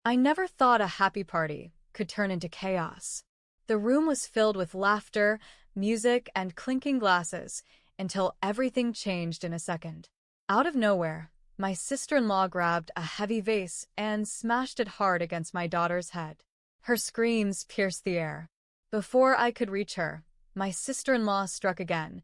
I never thought a happy party could turn into chaos. The room was filled with laughter, music, and clinking glasses until everything changed in a second. Out of nowhere, my sister-in-law grabbed a heavy vase and smashed it hard against my daughter's head. Her screams pierced the air. Before I could reach her, my sister-in-law struck again.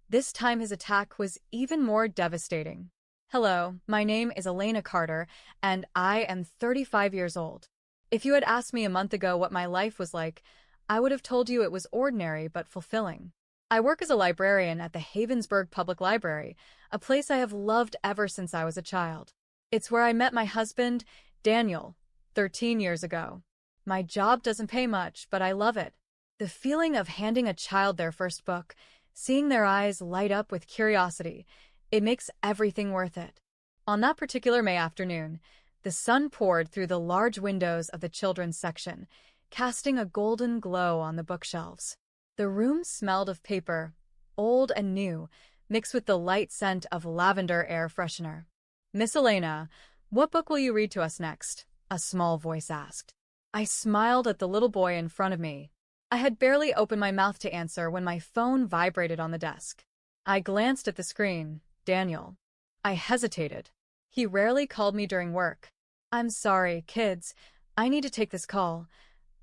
This time his attack was even more devastating. Hello, my name is Elena Carter, and I am 35 years old. If you had asked me a month ago what my life was like, I would have told you it was ordinary but fulfilling. I work as a librarian at the Havensburg Public Library, a place I have loved ever since I was a child. It's where I met my husband, Daniel, 13 years ago. My job doesn't pay much, but I love it. The feeling of handing a child their first book, seeing their eyes light up with curiosity, it makes everything worth it. On that particular May afternoon, the sun poured through the large windows of the children's section, casting a golden glow on the bookshelves. The room smelled of paper, old and new, mixed with the light scent of lavender air freshener. "Miss Elena, what book will you read to us next?" a small voice asked. I smiled at the little boy in front of me. I had barely opened my mouth to answer when my phone vibrated on the desk. I glanced at the screen. Daniel. I hesitated. He rarely called me during work. "I'm sorry, kids. I need to take this call,"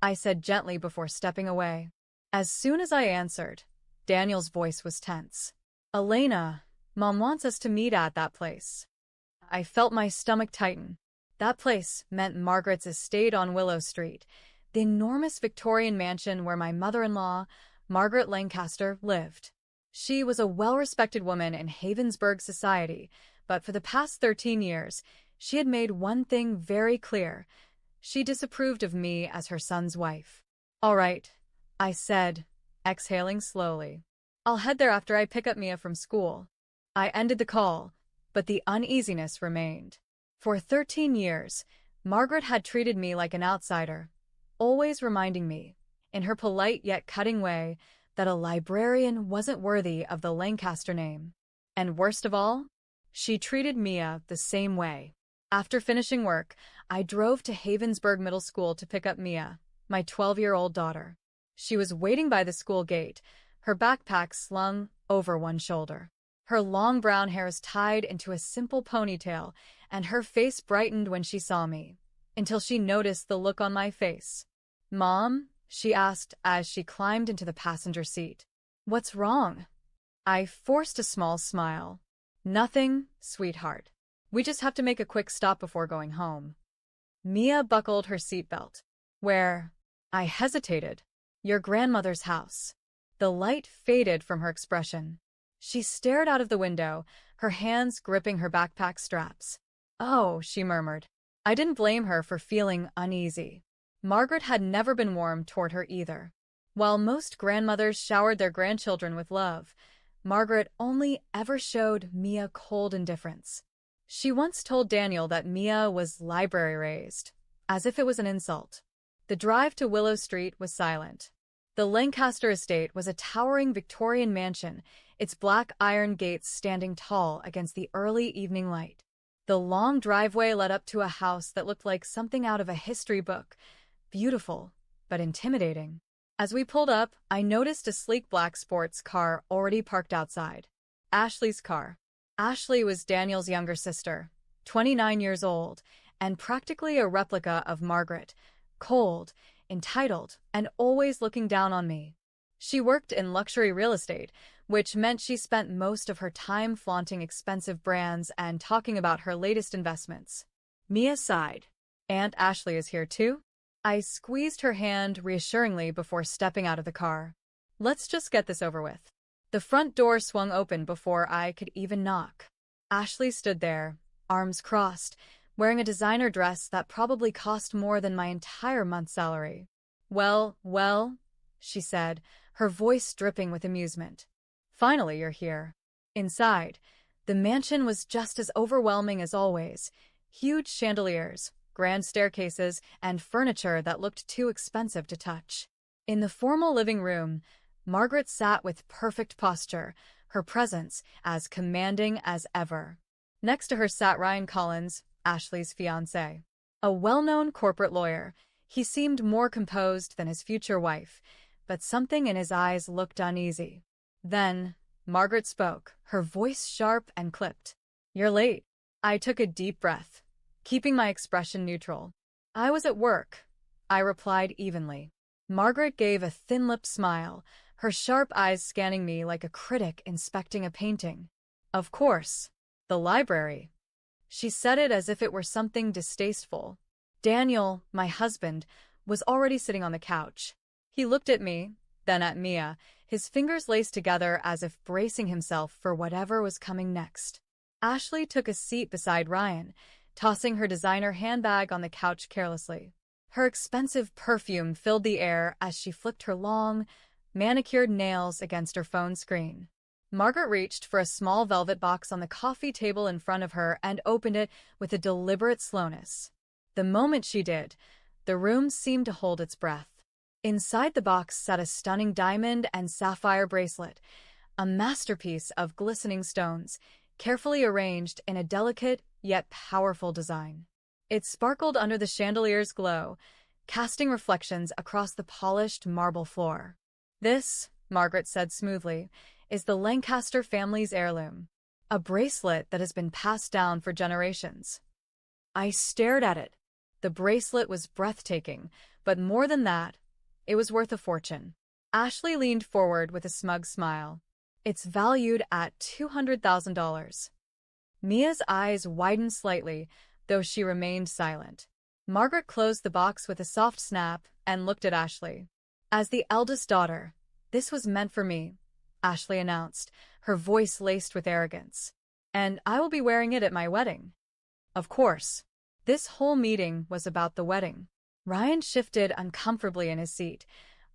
I said gently before stepping away. As soon as I answered, Daniel's voice was tense. "Elena, Mom wants us to meet at that place." I felt my stomach tighten. That place meant Margaret's estate on Willow Street, the enormous Victorian mansion where my mother-in-law, Margaret Lancaster, lived. She was a well-respected woman in Havensburg society, but for the past 13 years, she had made one thing very clear. She disapproved of me as her son's wife. "All right," I said, exhaling slowly. "I'll head there after I pick up Mia from school." I ended the call, but the uneasiness remained. For 13 years, Margaret had treated me like an outsider, always reminding me, in her polite yet cutting way, that a librarian wasn't worthy of the Lancaster name. And worst of all, she treated Mia the same way. After finishing work, I drove to Havensburg Middle School to pick up Mia, my 12-year-old daughter. She was waiting by the school gate, her backpack slung over one shoulder. Her long brown hair was tied into a simple ponytail, and her face brightened when she saw me, until she noticed the look on my face. "Mom?" she asked as she climbed into the passenger seat. "What's wrong?" I forced a small smile. "Nothing, sweetheart. We just have to make a quick stop before going home." Mia buckled her seatbelt. "Where?" I hesitated. "Your grandmother's house." The light faded from her expression. She stared out of the window, her hands gripping her backpack straps. "Oh," she murmured. I didn't blame her for feeling uneasy. Margaret had never been warm toward her either. While most grandmothers showered their grandchildren with love, Margaret only ever showed Mia cold indifference. She once told Daniel that Mia was library-raised, as if it was an insult. The drive to Willow Street was silent. The Lancaster estate was a towering Victorian mansion, its black iron gates standing tall against the early evening light. The long driveway led up to a house that looked like something out of a history book, beautiful, but intimidating. As we pulled up, I noticed a sleek black sports car already parked outside. Ashley's car. Ashley was Daniel's younger sister, 29 years old, and practically a replica of Margaret, cold, entitled, and always looking down on me. She worked in luxury real estate, which meant she spent most of her time flaunting expensive brands and talking about her latest investments. Mia sighed. "Aunt Ashley is here too?" I squeezed her hand reassuringly before stepping out of the car. "Let's just get this over with." The front door swung open before I could even knock. Ashley stood there, arms crossed, wearing a designer dress that probably cost more than my entire month's salary. Well, she said, her voice dripping with amusement. "Finally you're here." Inside, the mansion was just as overwhelming as always. Huge chandeliers, grand staircases, and furniture that looked too expensive to touch. In the formal living room, Margaret sat with perfect posture, her presence as commanding as ever. Next to her sat Ryan Collins, Ashley's fiancé. A well-known corporate lawyer, he seemed more composed than his future wife, but something in his eyes looked uneasy. Then, Margaret spoke, her voice sharp and clipped. "You're late." I took a deep breath, keeping my expression neutral. "I was at work," I replied evenly. Margaret gave a thin-lipped smile, her sharp eyes scanning me like a critic inspecting a painting. "Of course. The library." She said it as if it were something distasteful. Daniel, my husband, was already sitting on the couch. He looked at me, then at Mia, his fingers laced together as if bracing himself for whatever was coming next. Ashley took a seat beside Ryan, tossing her designer handbag on the couch carelessly. Her expensive perfume filled the air as she flicked her long, manicured nails against her phone screen. Margaret reached for a small velvet box on the coffee table in front of her and opened it with a deliberate slowness. The moment she did, the room seemed to hold its breath. Inside the box sat a stunning diamond and sapphire bracelet, a masterpiece of glistening stones, carefully arranged in a delicate yet powerful design. It sparkled under the chandelier's glow, casting reflections across the polished marble floor. "This," Margaret said smoothly, "is the Lancaster family's heirloom, a bracelet that has been passed down for generations." I stared at it. The bracelet was breathtaking, but more than that, it was worth a fortune. Ashley leaned forward with a smug smile. "It's valued at $200,000. Mia's eyes widened slightly, though she remained silent. Margaret closed the box with a soft snap and looked at Ashley. "As the eldest daughter, this was meant for me," Ashley announced, her voice laced with arrogance. "And I will be wearing it at my wedding." Of course. This whole meeting was about the wedding. Ryan shifted uncomfortably in his seat,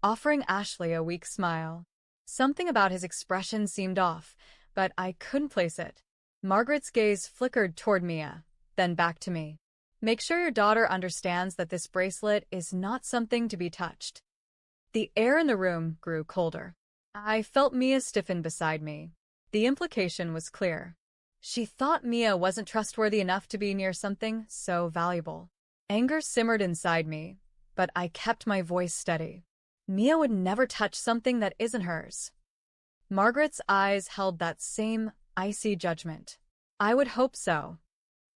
offering Ashley a weak smile. Something about his expression seemed off, but I couldn't place it. Margaret's gaze flickered toward Mia, then back to me. "Make sure your daughter understands that this bracelet is not something to be touched." The air in the room grew colder. I felt Mia stiffen beside me. The implication was clear. She thought Mia wasn't trustworthy enough to be near something so valuable. Anger simmered inside me, but I kept my voice steady. Mia would never touch something that isn't hers. Margaret's eyes held that same icy judgment. I would hope so.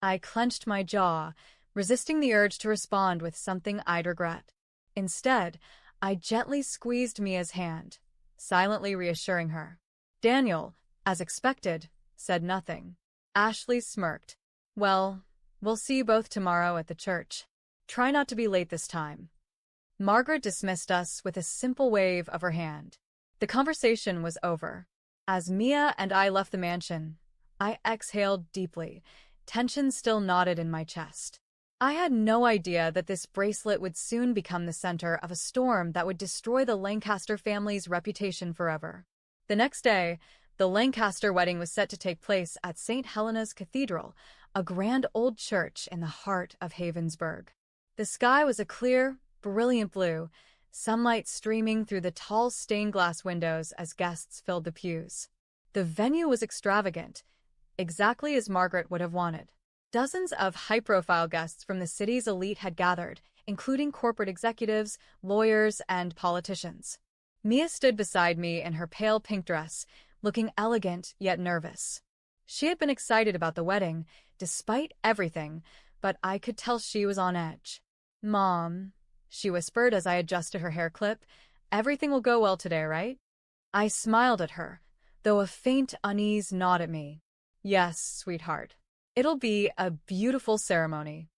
I clenched my jaw, resisting the urge to respond with something I'd regret. Instead, I gently squeezed Mia's hand, silently reassuring her. Daniel, as expected, said nothing. Ashley smirked. "Well, we'll see you both tomorrow at the church. Try not to be late this time." Margaret dismissed us with a simple wave of her hand. The conversation was over. As Mia and I left the mansion, I exhaled deeply, tension still knotted in my chest. I had no idea that this bracelet would soon become the center of a storm that would destroy the Lancaster family's reputation forever. The next day, the Lancaster wedding was set to take place at St. Helena's Cathedral, a grand old church in the heart of Havensburg. The sky was a clear, brilliant blue, sunlight streaming through the tall stained glass windows as guests filled the pews. The venue was extravagant, exactly as Margaret would have wanted. Dozens of high-profile guests from the city's elite had gathered, including corporate executives, lawyers, and politicians. Mia stood beside me in her pale pink dress, looking elegant yet nervous. She had been excited about the wedding, despite everything, but I could tell she was on edge. "Mom," she whispered as I adjusted her hair clip, "everything will go well today, right?" I smiled at her, though a faint unease gnawed at me. "Yes, sweetheart. It'll be a beautiful ceremony."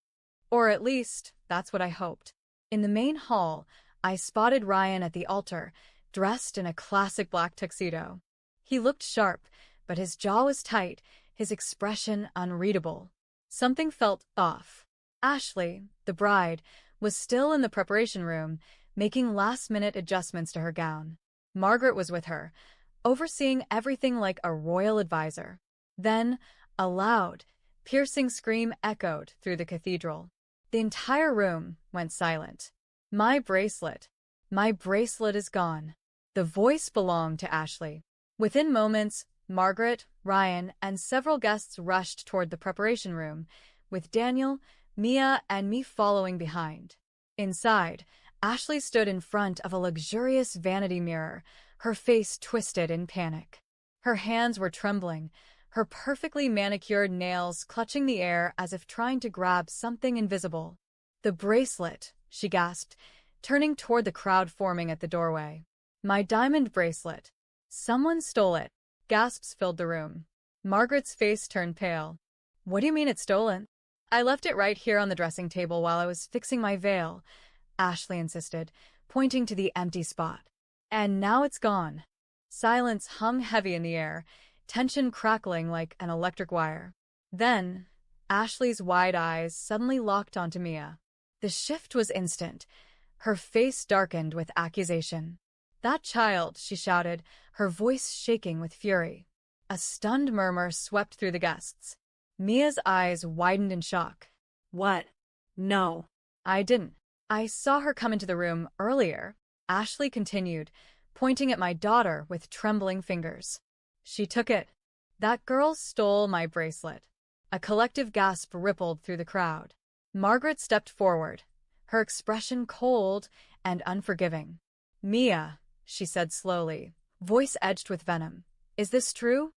Or at least, that's what I hoped. In the main hall, I spotted Ryan at the altar, dressed in a classic black tuxedo. He looked sharp, but his jaw was tight, his expression unreadable. Something felt off. Ashley, the bride, was still in the preparation room, making last-minute adjustments to her gown. Margaret was with her, overseeing everything like a royal advisor. Then, a loud, piercing scream echoed through the cathedral. The entire room went silent. My bracelet is gone." The voice belonged to Ashley. Within moments, Margaret, Ryan, and several guests rushed toward the preparation room, with Daniel, Mia and me following behind. Inside, Ashley stood in front of a luxurious vanity mirror, her face twisted in panic. Her hands were trembling, her perfectly manicured nails clutching the air as if trying to grab something invisible. "The bracelet," she gasped, turning toward the crowd forming at the doorway. "My diamond bracelet. Someone stole it." Gasps filled the room. Margaret's face turned pale. "What do you mean it's stolen?" "I left it right here on the dressing table while I was fixing my veil," Ashley insisted, pointing to the empty spot. "And now it's gone." Silence hung heavy in the air, tension crackling like an electric wire. Then, Ashley's wide eyes suddenly locked onto Mia. The shift was instant. Her face darkened with accusation. "That child," she shouted, her voice shaking with fury. A stunned murmur swept through the guests. Mia's eyes widened in shock. "What? No. I didn't. I saw her come into the room earlier," Ashley continued, pointing at my daughter with trembling fingers. "She took it. That girl stole my bracelet." A collective gasp rippled through the crowd. Margaret stepped forward, her expression cold and unforgiving. "Mia," she said slowly, voice edged with venom. "Is this true?"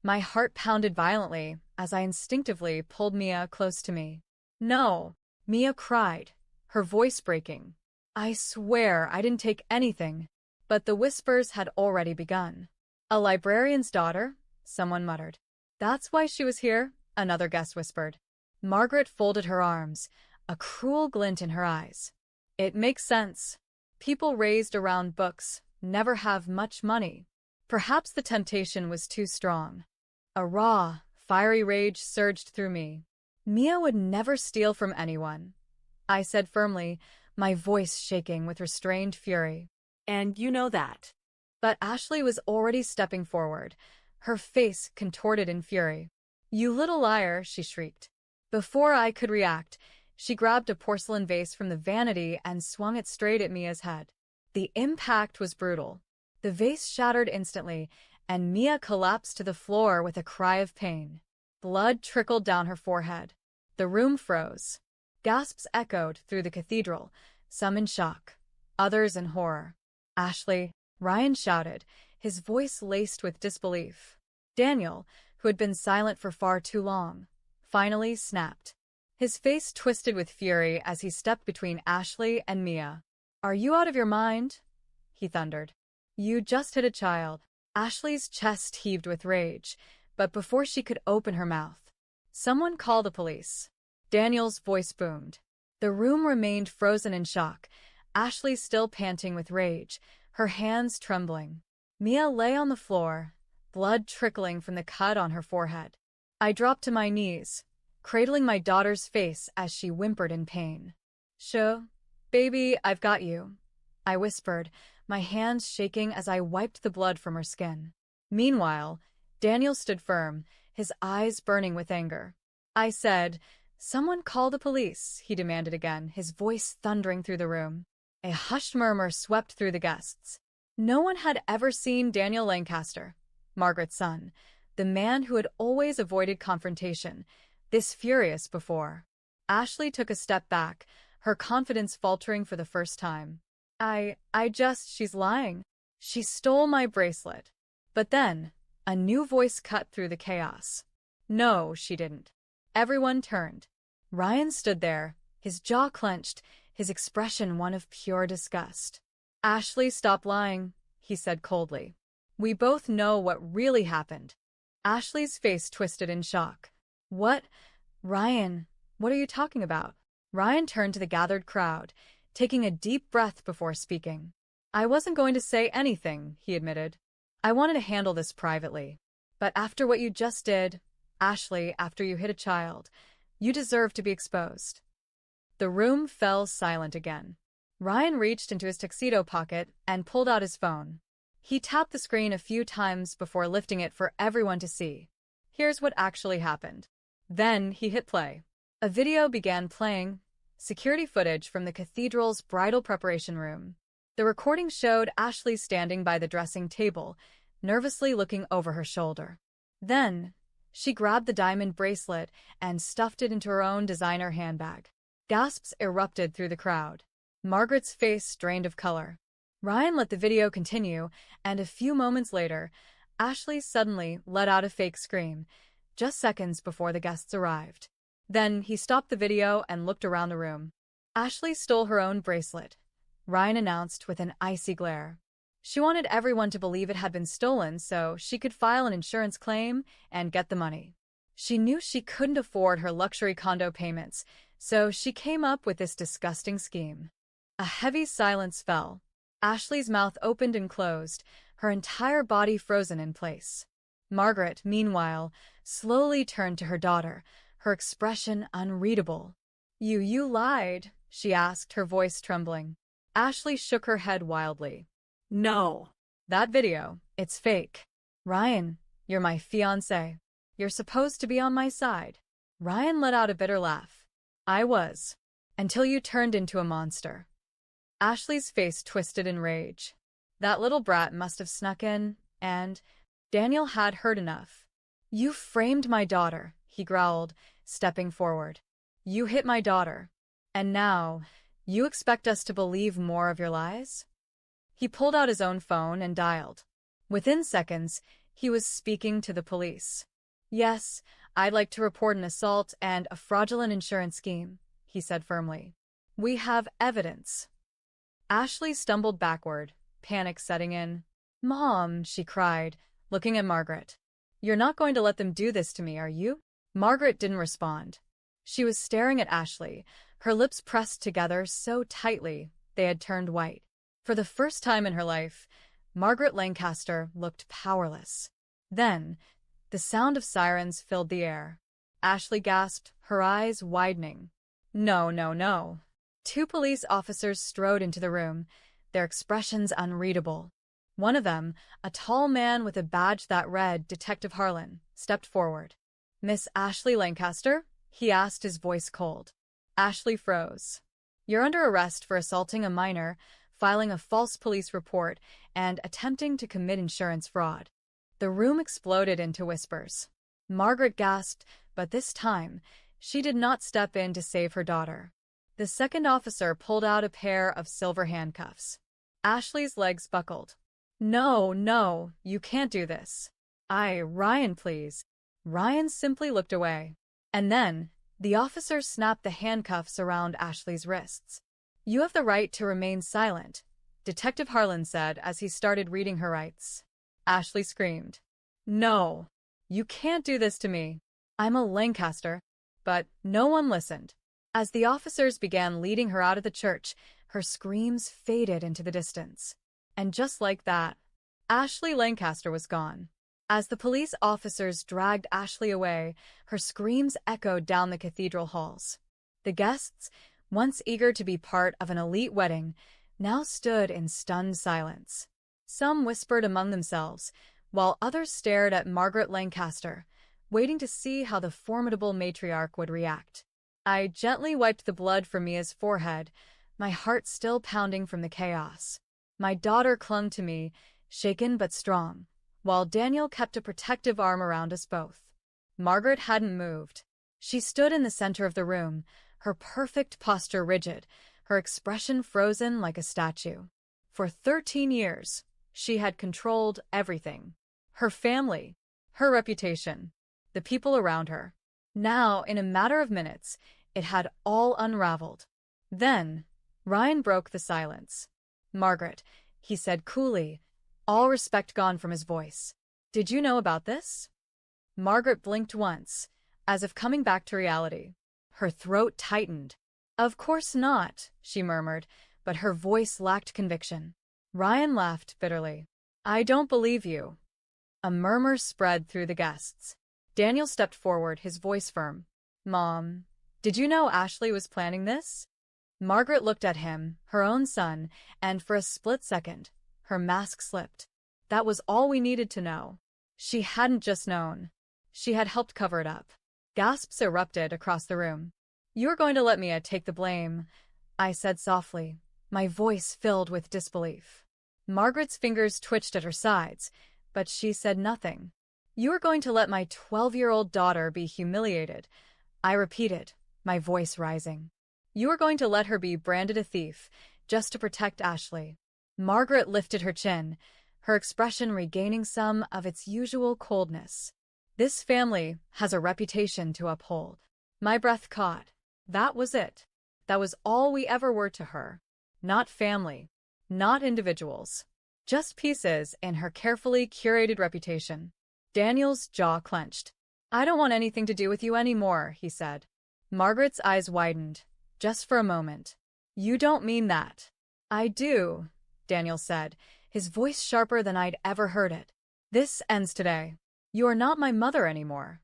My heart pounded violently as I instinctively pulled Mia close to me. "No," Mia cried, her voice breaking. "I swear I didn't take anything." But the whispers had already begun. "A librarian's daughter?" someone muttered. "That's why she was here," another guest whispered. Margaret folded her arms, a cruel glint in her eyes. "It makes sense. People raised around books never have much money." Perhaps the temptation was too strong. A raw, fiery rage surged through me. "Mia would never steal from anyone," I said firmly, my voice shaking with restrained fury. "And you know that." But Ashley was already stepping forward, her face contorted in fury. "You little liar," she shrieked. Before I could react, she grabbed a porcelain vase from the vanity and swung it straight at Mia's head. The impact was brutal. The vase shattered instantly, and Mia collapsed to the floor with a cry of pain. Blood trickled down her forehead. The room froze. Gasps echoed through the cathedral, some in shock, others in horror. "Ashley!" Ryan shouted, his voice laced with disbelief. Daniel, who had been silent for far too long, finally snapped. His face twisted with fury as he stepped between Ashley and Mia. "Are you out of your mind?" he thundered. "You just hit a child." Ashley's chest heaved with rage, but before she could open her mouth, "Someone call the police." Daniel's voice boomed. The room remained frozen in shock, Ashley still panting with rage, her hands trembling. Mia lay on the floor, blood trickling from the cut on her forehead. I dropped to my knees, cradling my daughter's face as she whimpered in pain. "Sho, baby, I've got you," I whispered, my hands shaking as I wiped the blood from her skin. Meanwhile, Daniel stood firm, his eyes burning with anger. I said, "Someone call the police," he demanded again, his voice thundering through the room. A hushed murmur swept through the guests. No one had ever seen Daniel Lancaster, Margaret's son, the man who had always avoided confrontation, this furious before. Ashley took a step back, her confidence faltering for the first time. She's lying. She stole my bracelet." But then, a new voice cut through the chaos. "No, she didn't." Everyone turned. Ryan stood there, his jaw clenched, his expression one of pure disgust. "Ashley, stop lying," he said coldly. "We both know what really happened." Ashley's face twisted in shock. "What? Ryan, what are you talking about?" Ryan turned to the gathered crowd, taking a deep breath before speaking. "I wasn't going to say anything," he admitted. "I wanted to handle this privately. But after what you just did, Ashley, after you hit a child, you deserve to be exposed." The room fell silent again. Ryan reached into his tuxedo pocket and pulled out his phone. He tapped the screen a few times before lifting it for everyone to see. "Here's what actually happened." Then he hit play. A video began playing, security footage from the cathedral's bridal preparation room. The recording showed Ashley standing by the dressing table, nervously looking over her shoulder. Then, She grabbed the diamond bracelet and stuffed it into her own designer handbag. Gasps erupted through the crowd. Margaret's face drained of color. Ryan let the video continue, and a few moments later, Ashley suddenly let out a fake scream, just seconds before the guests arrived. Then he stopped the video and looked around the room. Ashley stole her own bracelet, Ryan announced with an icy glare. She wanted everyone to believe it had been stolen so she could file an insurance claim and get the money. She knew she couldn't afford her luxury condo payments, so she came up with this disgusting scheme. A heavy silence fell. Ashley's mouth opened and closed, her entire body frozen in place. Margaret, meanwhile, slowly turned to her daughter, her expression unreadable. You lied," she asked, her voice trembling. Ashley shook her head wildly. "No. That video, it's fake. Ryan, you're my fiancé. You're supposed to be on my side." Ryan let out a bitter laugh. "I was. Until you turned into a monster." Ashley's face twisted in rage. That little brat must have snuck in, and Daniel had heard enough. "You framed my daughter," he growled, stepping forward. "You hit my daughter. And now, you expect us to believe more of your lies?" He pulled out his own phone and dialed. Within seconds, he was speaking to the police. "Yes, I'd like to report an assault and a fraudulent insurance scheme," he said firmly. "We have evidence." Ashley stumbled backward, panic setting in. "Mom," she cried, looking at Margaret. "You're not going to let them do this to me, are you?" Margaret didn't respond. She was staring at Ashley, her lips pressed together so tightly they had turned white. For the first time in her life, Margaret Lancaster looked powerless. Then, the sound of sirens filled the air. Ashley gasped, her eyes widening. "No, no, no." Two police officers strode into the room, their expressions unreadable. One of them, a tall man with a badge that read Detective Harlan, stepped forward. "Miss Ashley Lancaster?" he asked, his voice cold. Ashley froze. "You're under arrest for assaulting a minor, filing a false police report, and attempting to commit insurance fraud." The room exploded into whispers. Margaret gasped, but this time, she did not step in to save her daughter. The second officer pulled out a pair of silver handcuffs. Ashley's legs buckled. "No, no, you can't do this." Ryan, please." Ryan simply looked away. And then, the officer snapped the handcuffs around Ashley's wrists. "You have the right to remain silent," Detective Harlan said as he started reading her rights. Ashley screamed. "No, you can't do this to me. I'm a Lancaster." But no one listened. As the officers began leading her out of the church, her screams faded into the distance. And just like that, Ashley Lancaster was gone. As the police officers dragged Ashley away, her screams echoed down the cathedral halls. The guests, once eager to be part of an elite wedding, now stood in stunned silence. Some whispered among themselves, while others stared at Margaret Lancaster, waiting to see how the formidable matriarch would react. I gently wiped the blood from Mia's forehead, my heart still pounding from the chaos. My daughter clung to me, shaken but strong, while Daniel kept a protective arm around us both. Margaret hadn't moved. She stood in the center of the room, her perfect posture rigid, her expression frozen like a statue. For 13 years, she had controlled everything. Her family, her reputation, the people around her. Now, in a matter of minutes, it had all unraveled. Then, Ryan broke the silence. "Margaret," he said coolly, all respect gone from his voice. "Did you know about this?" Margaret blinked once, as if coming back to reality. Her throat tightened. "Of course not," she murmured, but her voice lacked conviction. Ryan laughed bitterly. "I don't believe you." A murmur spread through the guests. Daniel stepped forward, his voice firm. "Mom, did you know Ashley was planning this?" Margaret looked at him, her own son, and for a split second, her mask slipped. That was all we needed to know. She hadn't just known. She had helped cover it up. Gasps erupted across the room. "You're going to let Mia take the blame," I said softly, my voice filled with disbelief. Margaret's fingers twitched at her sides, but she said nothing. You are going to let my 12-year-old daughter be humiliated. I repeated, my voice rising. You are going to let her be branded a thief, just to protect Ashley. Margaret lifted her chin, her expression regaining some of its usual coldness. This family has a reputation to uphold. My breath caught. That was it. That was all we ever were to her. Not family. Not individuals. Just pieces in her carefully curated reputation. Daniel's jaw clenched. I don't want anything to do with you anymore, he said. Margaret's eyes widened, just for a moment. You don't mean that. I do, Daniel said, his voice sharper than I'd ever heard it. This ends today. You are not my mother anymore.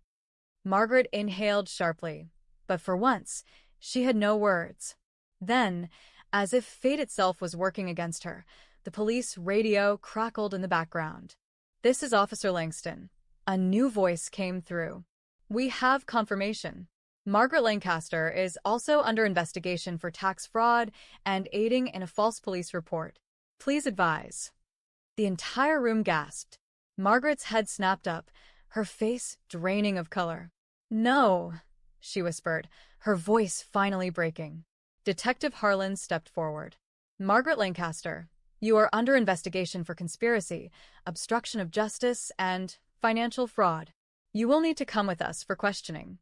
Margaret inhaled sharply, but for once, she had no words. Then, as if fate itself was working against her, the police radio crackled in the background. This is Officer Langston. A new voice came through. We have confirmation. Margaret Lancaster is also under investigation for tax fraud and aiding in a false police report. Please advise. The entire room gasped. Margaret's head snapped up, her face draining of color. No, she whispered, her voice finally breaking. Detective Harlan stepped forward. Margaret Lancaster, you are under investigation for conspiracy, obstruction of justice, and financial fraud. You will need to come with us for questioning.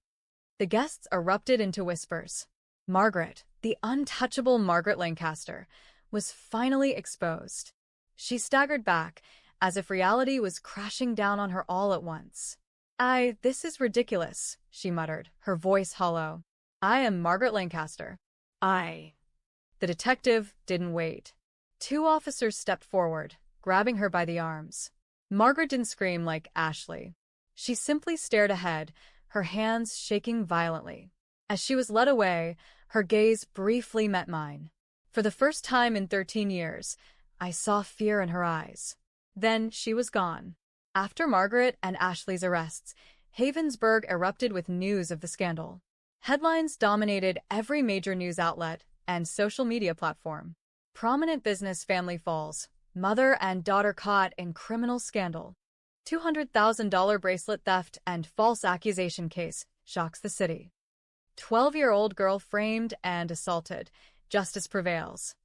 The guests erupted into whispers. Margaret, the untouchable Margaret Lancaster, was finally exposed. She staggered back, as if reality was crashing down on her all at once. This is ridiculous, she muttered, her voice hollow. I am Margaret Lancaster. The detective didn't wait. Two officers stepped forward, grabbing her by the arms. Margaret didn't scream like Ashley. She simply stared ahead, her hands shaking violently. As she was led away, her gaze briefly met mine. For the first time in 13 years, I saw fear in her eyes. Then she was gone. After Margaret and Ashley's arrests, Havensburg erupted with news of the scandal. Headlines dominated every major news outlet and social media platform. Prominent business family falls, mother and daughter caught in criminal scandal. $200,000 bracelet theft and false accusation case shocks the city. 12-year-old girl framed and assaulted. Justice prevails.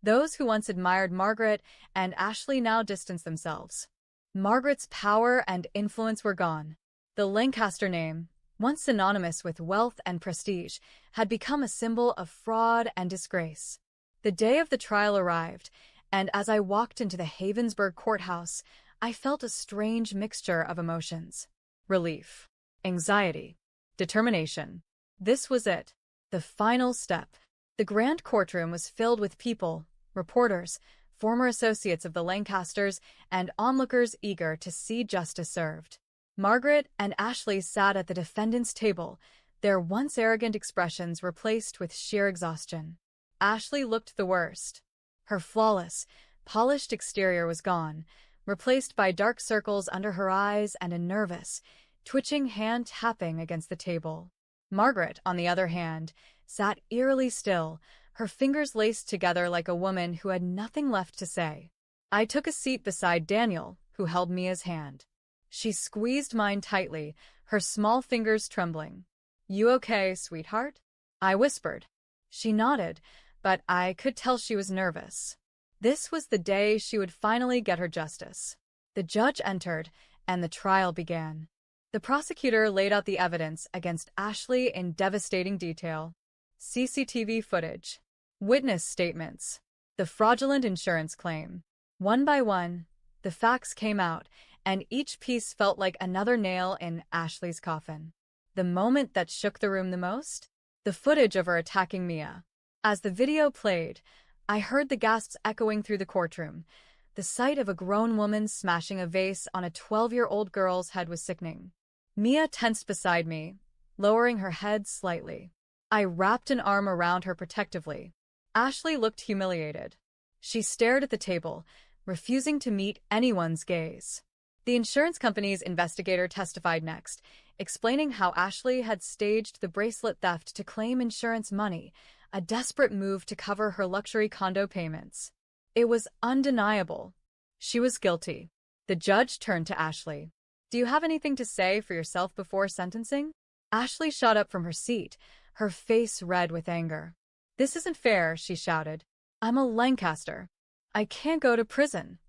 Those who once admired Margaret and Ashley now distance themselves. Margaret's power and influence were gone. The Lancaster name, once synonymous with wealth and prestige, had become a symbol of fraud and disgrace. The day of the trial arrived, and as I walked into the Havensburg courthouse, I felt a strange mixture of emotions. Relief, anxiety, determination. This was it, the final step. The grand courtroom was filled with people, reporters, former associates of the Lancasters, and onlookers eager to see justice served. Margaret and Ashley sat at the defendant's table, their once arrogant expressions replaced with sheer exhaustion. Ashley looked the worst. Her flawless, polished exterior was gone, replaced by dark circles under her eyes and a nervous, twitching hand tapping against the table. Margaret, on the other hand, sat eerily still, her fingers laced together like a woman who had nothing left to say. I took a seat beside Daniel, who held Mia's hand. She squeezed mine tightly, her small fingers trembling. You okay, sweetheart? I whispered. She nodded, but I could tell she was nervous. This was the day she would finally get her justice. The judge entered, and the trial began. The prosecutor laid out the evidence against Ashley in devastating detail. CCTV footage, witness statements, the fraudulent insurance claim. One by one, the facts came out, and each piece felt like another nail in Ashley's coffin. The moment that shook the room the most? The footage of her attacking Mia. As the video played, I heard the gasps echoing through the courtroom. The sight of a grown woman smashing a vase on a 12-year-old girl's head was sickening. Mia tensed beside me, lowering her head slightly. I wrapped an arm around her protectively. Ashley looked humiliated. She stared at the table, refusing to meet anyone's gaze. The insurance company's investigator testified next, explaining how Ashley had staged the bracelet theft to claim insurance money, a desperate move to cover her luxury condo payments. It was undeniable. She was guilty. The judge turned to Ashley. Do you have anything to say for yourself before sentencing? Ashley shot up from her seat, her face red with anger. This isn't fair, she shouted. I'm a Lancaster. I can't go to prison.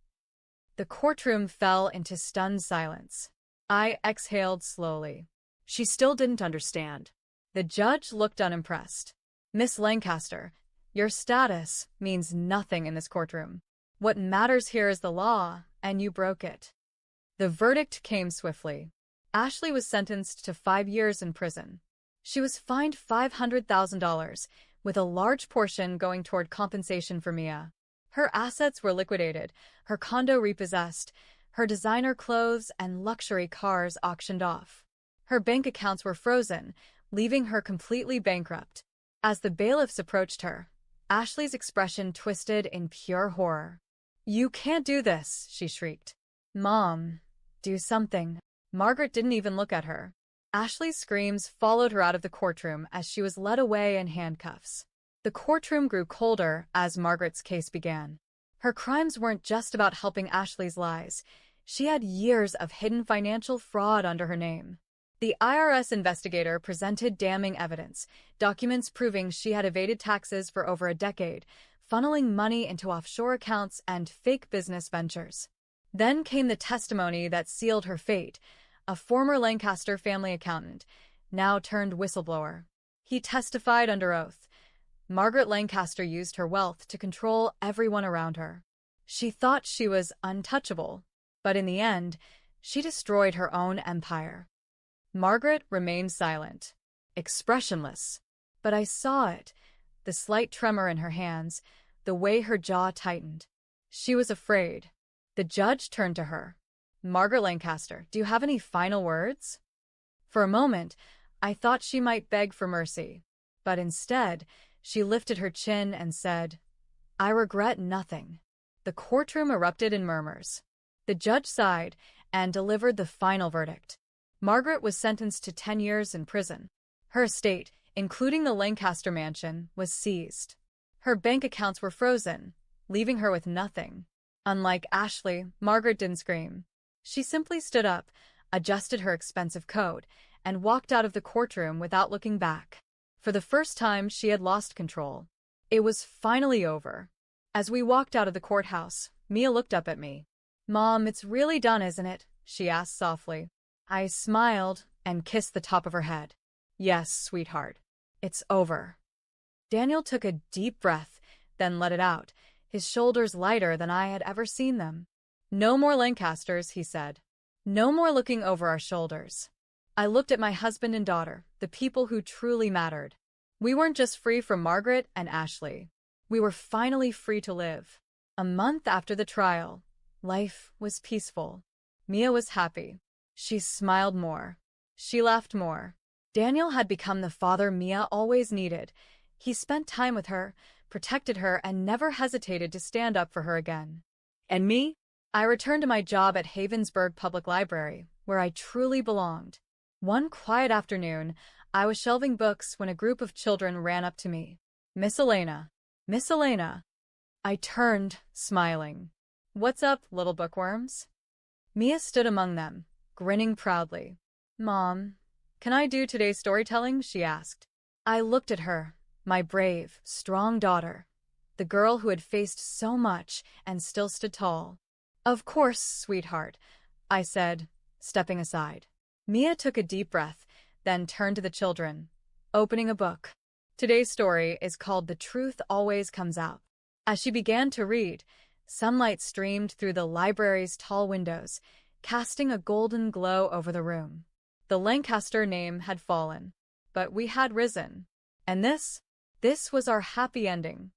The courtroom fell into stunned silence. I exhaled slowly. She still didn't understand. The judge looked unimpressed. Miss Lancaster, your status means nothing in this courtroom. What matters here is the law, and you broke it. The verdict came swiftly. Ashley was sentenced to 5 years in prison. She was fined $500,000, with a large portion going toward compensation for Mia. Her assets were liquidated, her condo repossessed, her designer clothes and luxury cars auctioned off. Her bank accounts were frozen, leaving her completely bankrupt. As the bailiffs approached her, Ashley's expression twisted in pure horror. You can't do this, she shrieked. Mom, do something. Margaret didn't even look at her. Ashley's screams followed her out of the courtroom as she was led away in handcuffs. The courtroom grew colder as Margaret's case began. Her crimes weren't just about helping Ashley's lies. She had years of hidden financial fraud under her name. The IRS investigator presented damning evidence, documents proving she had evaded taxes for over a decade, funneling money into offshore accounts and fake business ventures. Then came the testimony that sealed her fate. A former Lancaster family accountant, now turned whistleblower. He testified under oath. Margaret Lancaster used her wealth to control everyone around her. She thought she was untouchable, but in the end, she destroyed her own empire. Margaret remained silent, expressionless, but I saw it, the slight tremor in her hands, the way her jaw tightened. She was afraid. The judge turned to her. Margaret Lancaster, do you have any final words? For a moment, I thought she might beg for mercy, but instead, she lifted her chin and said, I regret nothing. The courtroom erupted in murmurs. The judge sighed and delivered the final verdict. Margaret was sentenced to 10 years in prison. Her estate, including the Lancaster mansion, was seized. Her bank accounts were frozen, leaving her with nothing. Unlike Ashley, Margaret didn't scream. She simply stood up, adjusted her expensive coat, and walked out of the courtroom without looking back. For the first time, she had lost control. It was finally over. As we walked out of the courthouse, Mia looked up at me. Mom, it's really done, isn't it? She asked softly. I smiled and kissed the top of her head. Yes, sweetheart. It's over. Daniel took a deep breath, then let it out, his shoulders lighter than I had ever seen them. No more Lancasters, he said. No more looking over our shoulders. I looked at my husband and daughter, the people who truly mattered. We weren't just free from Margaret and Ashley. We were finally free to live. A month after the trial, life was peaceful. Mia was happy. She smiled more. She laughed more. Daniel had become the father Mia always needed. He spent time with her, protected her, and never hesitated to stand up for her again. And me? I returned to my job at Havensburg Public Library, where I truly belonged. One quiet afternoon, I was shelving books when a group of children ran up to me. Miss Elena. Miss Elena. I turned, smiling. What's up, little bookworms? Mia stood among them, grinning proudly. Mom, can I do today's storytelling? She asked. I looked at her, my brave, strong daughter, the girl who had faced so much and still stood tall. Of course, sweetheart, I said, stepping aside. Mia took a deep breath, then turned to the children, opening a book. Today's story is called The Truth Always Comes Out. As she began to read, sunlight streamed through the library's tall windows, casting a golden glow over the room. The Lancaster name had fallen, but we had risen. And this was our happy ending.